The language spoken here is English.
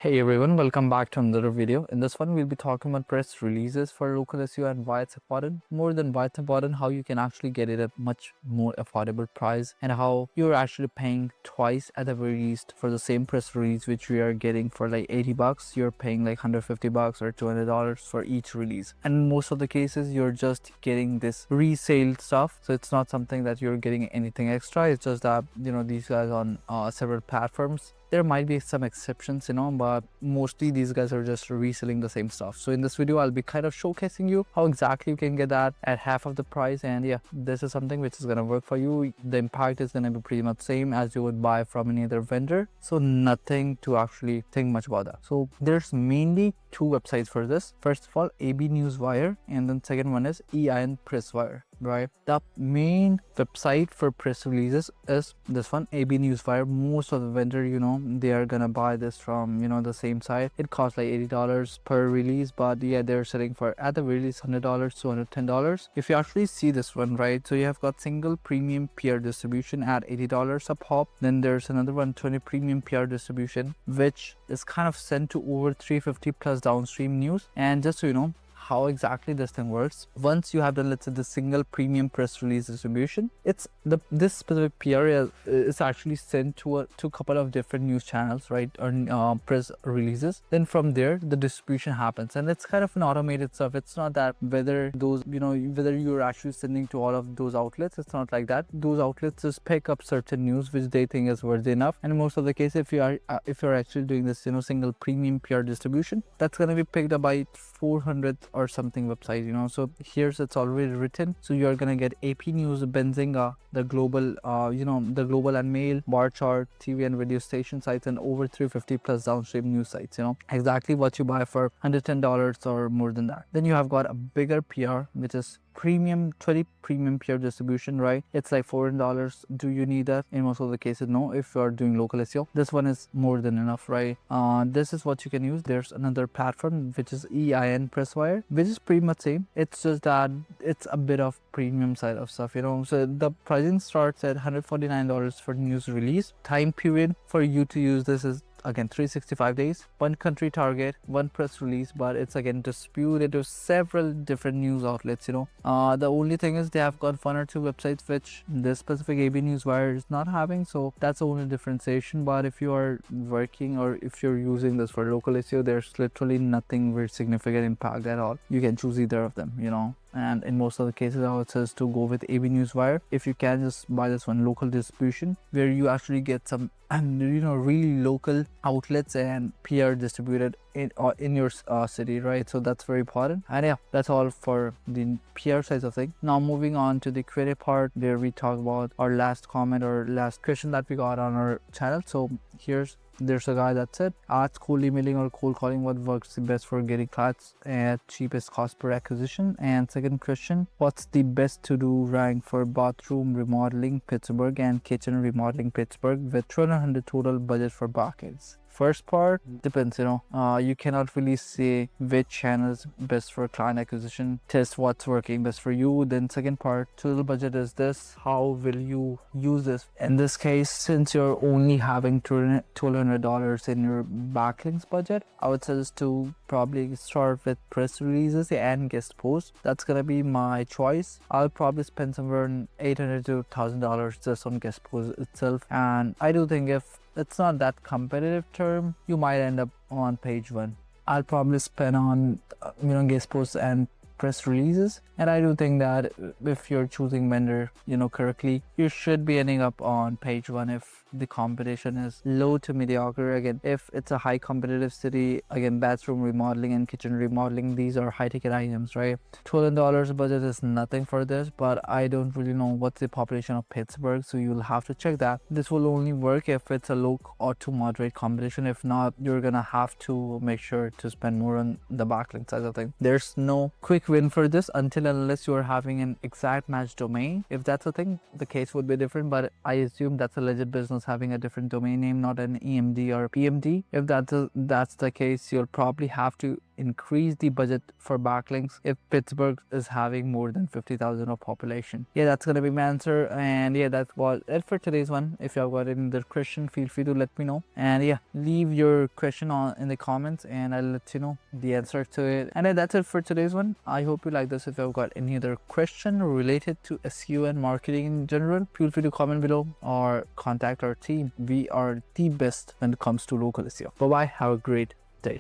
Hey everyone, welcome back to another video. In this one, we'll be talking about press releases for local SEO and why it's important. More than why it's important, how you can actually get it at much more affordable price and how you're actually paying twice at the very least for the same press release which we are getting for like 80 bucks. You're paying like 150 bucks or $200 for each release. And in most of the cases, you're just getting this resale stuff. So it's not something that you're getting anything extra. It's just that, these guys on several platforms. There might be some exceptions, but mostly these guys are just reselling the same stuff. So in this video, I'll be kind of showcasing you how exactly you can get that at half of the price. And yeah, this is something which is going to work for you. The impact is going to be pretty much same as you would buy from any other vendor. So nothing to actually think much about that. So there's mainly two websites for this. First of all, AB Newswire, and then second one is EIN Presswire. Right, the main website for press releases is this one, AB Newswire. Most of the vendor, they are gonna buy this from the same site. It costs like $80 per release, but yeah, they're selling for at the very least $100 to $110. If you actually see this one, right, so you have got single premium peer distribution at $80 a pop. Then there's another 120 premium peer distribution, which is kind of sent to over 350 plus downstream news. And just so you know how exactly this thing works, once you have done, let's say, the single premium press release distribution, this specific PR is actually sent to a couple of different news channels, right, or press releases. Then from there the distribution happens, and it's kind of an automated stuff. It's not that whether you're actually sending to all of those outlets. It's not like that. Those outlets just pick up certain news which they think is worthy enough, and in most of the case, if you're actually doing this single premium PR distribution, that's going to be picked up by 400 or something website, so here's it's already written. So you're gonna get AP News, Benzinga, the global the global and mail, bar chart, TV and radio station sites, and over 350 plus downstream news sites, exactly what you buy for $110 or more than that. Then you have got a bigger PR, which is premium 20 premium peer distribution, right? It's like $400. Do you need that? In most of the cases, no. If you are doing local SEO, this one is more than enough, right? This is what you can use. There's another platform which is EIN Presswire, which is pretty much same. It's just that it's a bit of premium side of stuff, so the pricing starts at $149 for news release. Time period for you to use this is again 365 days, one country target, one press release, but it's again distributed to several different news outlets. The only thing is they have got one or two websites which this specific AB Newswire is not having, so that's the only differentiation. But if you are working or if you're using this for local SEO, there's literally nothing very significant impact at all. You can choose either of them, and in most of the cases I would suggest to go with AB Newswire. If you can, just buy this one, local distribution, where you actually get some really local outlets and PR distributed in your city, right? So that's very important. And yeah, that's all for the PR size of thing. Now moving on to the query part, where we talk about our last comment or last question that we got on our channel. So there's a guy that said, ask cold emailing or cold calling what works the best for getting clients at cheapest cost per acquisition. And second question, what's the best to do rank for bathroom remodeling Pittsburgh and kitchen remodeling Pittsburgh with 1200 total budget for buckets? First part depends, you cannot really say which channel is best for client acquisition. Test what's working best for you. Then second part, total budget is this, how will you use this? In this case, since you're only having $1,200 in your backlinks budget, I would suggest to probably start with press releases and guest posts. That's gonna be my choice. I'll probably spend somewhere in $800 to $1,000 just on guest posts itself. And I do think if it's not that competitive term, you might end up on page one. I'll probably spend on guest posts and press releases, and I do think that if you're choosing vendor correctly, you should be ending up on page one if the competition is low to mediocre. Again, if it's a high competitive city, again, bathroom remodeling and kitchen remodeling, these are high ticket items, right? $12 budget is nothing for this, but I don't really know what's the population of Pittsburgh, so you'll have to check that. This will only work if it's a low or to moderate competition. If not, you're gonna have to make sure to spend more on the backlink side of things. There's no quick win for this until unless you're having an exact match domain. If that's a thing, the case would be different, but I assume that's a legit business having a different domain name, not an EMD or PMD. If that's the case, you'll probably have to increase the budget for backlinks if Pittsburgh is having more than 50,000 of population? Yeah, that's gonna be my answer. And yeah, that's what it for today's one. If you have got any other question, feel free to let me know. And yeah, leave your question on in the comments and I'll let you know the answer to it. And that's it for today's one. I hope you like this. If you've got any other question related to SEO and marketing in general, feel free to comment below or contact our team. We are the best when it comes to local SEO. Bye bye, have a great day.